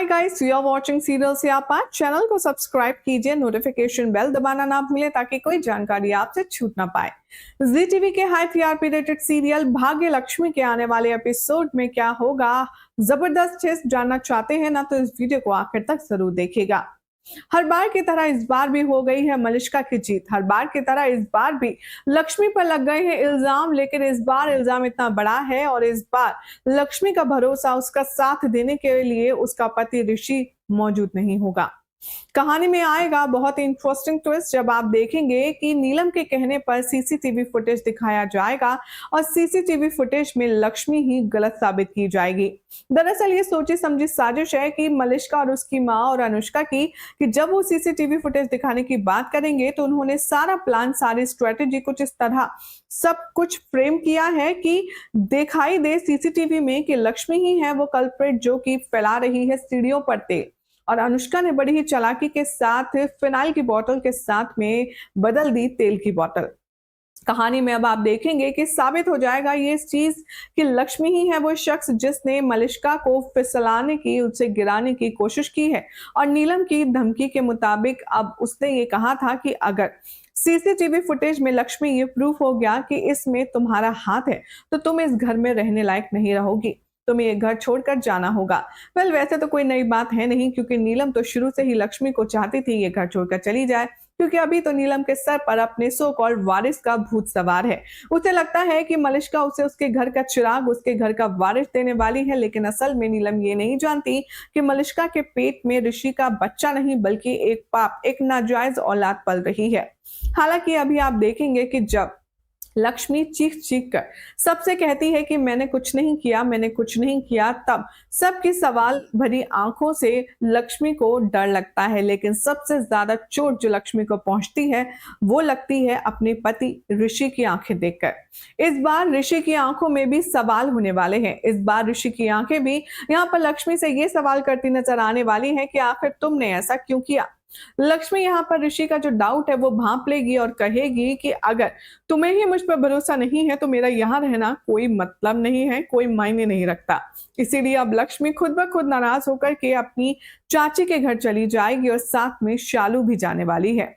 Hi guys, you are watching serial से आप channel को सब्सक्राइब कीजिए, नोटिफिकेशन बेल दबाना ना भूलें ताकि कोई जानकारी आपसे छूट ना पाए। जी टीवी के हाई टीआरपी रेटेड सीरियल भाग्य लक्ष्मी के आने वाले एपिसोड में क्या होगा, जबरदस्त ट्विस्ट जानना चाहते हैं ना, तो इस वीडियो को आखिर तक जरूर देखिएगा। हर बार की तरह इस बार भी हो गई है मलिष्का की जीत। हर बार की तरह इस बार भी लक्ष्मी पर लग गए हैं इल्जाम, लेकिन इस बार इल्जाम इतना बड़ा है और इस बार लक्ष्मी का भरोसा, उसका साथ देने के लिए उसका पति ऋषि मौजूद नहीं होगा। कहानी में आएगा बहुत ही इंटरेस्टिंग ट्विस्ट जब आप देखेंगे कि नीलम के कहने पर सीसीटीवी फुटेज दिखाया जाएगा और सीसीटीवी फुटेज में लक्ष्मी ही गलत साबित की जाएगी। दरअसल ये सोची समझी साजिश है कि मलिष्का और उसकी माँ और अनुष्का की, कि जब वो सीसीटीवी फुटेज दिखाने की बात करेंगे तो उन्होंने सारा प्लान, सारी स्ट्रेटेजी कुछ इस तरह सब कुछ फ्रेम किया है कि दिखाई दे सीसीटीवी में कि लक्ष्मी ही है वो कल्प्रिट जो कि फैला रही है सीढ़ियों पर तेल, और अनुष्का ने बड़ी ही चालाकी के साथ फिनाइल की बोतल के साथ में बदल दी तेल की बोतल। कहानी में अब आप देखेंगे कि साबित हो जाएगा ये चीज कि लक्ष्मी ही है वो शख्स जिसने मलिष्का को फिसलाने की, उससे गिराने की कोशिश की है। और नीलम की धमकी के मुताबिक अब उसने ये कहा था कि अगर सीसीटीवी फुटेज में लक्ष्मी ये प्रूफ हो गया कि इसमें तुम्हारा हाथ है तो तुम इस घर में रहने लायक नहीं रहोगी, तुम्हें ये घर छोड़कर जाना होगा। वेल, वैसे तो कोई नई बात है नहीं, क्योंकि नीलम तो शुरू से ही लक्ष्मी को चाहती थी ये घर छोड़कर चली जाए, क्योंकि अभी तो नीलम के सर पर अपने सो कॉल्ड वारिस का भूत सवार है। उसे लगता है कि मलिष्का उसे उसके घर का चिराग, उसके घर का वारिस देने वाली है, लेकिन असल में नीलम ये नहीं जानती कि मलिष्का के पेट में ऋषि का बच्चा नहीं बल्कि एक पाप, एक नाजायज औलाद पल रही है। हालांकि अभी आप देखेंगे कि जब लक्ष्मी चीख चीख कर सबसे कहती है कि मैंने कुछ नहीं किया, मैंने कुछ नहीं किया, तब सबकी सवाल भरी आंखों से लक्ष्मी को डर लगता है। लेकिन सबसे ज्यादा चोट जो लक्ष्मी को पहुंचती है वो लगती है अपने पति ऋषि की आंखें देखकर। इस बार ऋषि की आंखों में भी सवाल होने वाले हैं। इस बार ऋषि की आंखें भी यहाँ पर लक्ष्मी से ये सवाल करती नजर आने वाली है कि आखिर तुमने ऐसा क्यों किया। लक्ष्मी यहाँ पर ऋषि का जो डाउट है वो भांप लेगी और कहेगी कि अगर तुम्हें ही मुझ पर भरोसा नहीं है तो मेरा यहाँ रहना कोई मतलब नहीं है, कोई मायने नहीं रखता। इसीलिए अब लक्ष्मी खुद ब खुद नाराज होकर के अपनी चाची के घर चली जाएगी और साथ में शालू भी जाने वाली है।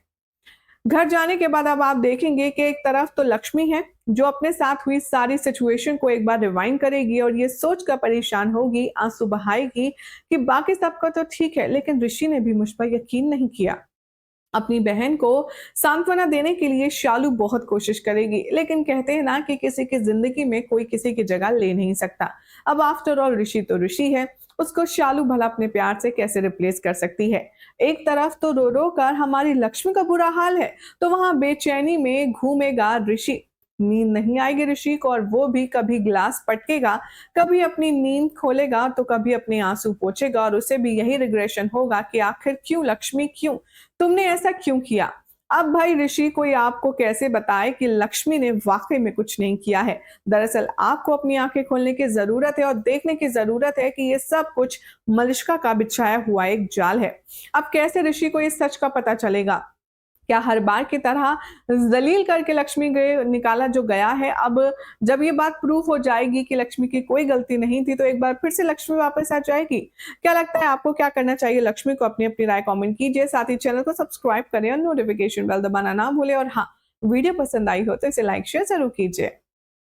घर जाने के बाद अब आप देखेंगे कि एक तरफ तो लक्ष्मी है जो अपने साथ हुई सारी सिचुएशन को एक बार रिवाइंड करेगी और ये सोचकर परेशान होगी, आंसू बहाएगी कि बाकी सबका तो ठीक है लेकिन ऋषि ने भी मुझ पर यकीन नहीं किया। अपनी बहन को सांत्वना देने के लिए शालू बहुत कोशिश करेगी, लेकिन कहते हैं ना कि किसी की जिंदगी में कोई किसी की जगह ले नहीं सकता। अब आफ्टर ऑल ऋषि तो ऋषि है, उसको शालू भला अपने प्यार से कैसे रिप्लेस कर सकती है। एक तरफ तो रो रो कर हमारी लक्ष्मी का बुरा हाल है, तो वहां बेचैनी में घूमेगा ऋषि। नींद नहीं आएगी ऋषि को और वो भी कभी ग्लास पटकेगा, कभी अपनी नींद खोलेगा तो कभी अपने आंसू पोंछेगा, और उसे भी यही रिग्रेशन होगा कि आखिर क्यों लक्ष्मी, क्यों तुमने ऐसा क्यों किया। अब भाई ऋषि कोई आपको कैसे बताए कि लक्ष्मी ने वाकई में कुछ नहीं किया है। दरअसल आपको अपनी आंखें खोलने की जरूरत है और देखने की जरूरत है कि ये सब कुछ मलिष्का का बिछाया हुआ एक जाल है। अब कैसे ऋषि को इस सच का पता चलेगा? क्या हर बार की तरह जलील करके लक्ष्मी गए निकाला जो गया है, अब जब ये बात प्रूफ हो जाएगी कि लक्ष्मी की कोई गलती नहीं थी तो एक बार फिर से लक्ष्मी वापस आ जाएगी? क्या लगता है आपको, क्या करना चाहिए लक्ष्मी को? अपनी अपनी राय कमेंट कीजिए, साथ ही चैनल को सब्सक्राइब करें और नोटिफिकेशन बेल दबाना ना भूलें। और हाँ, वीडियो पसंद आई हो तो इसे लाइक शेयर जरूर कीजिए।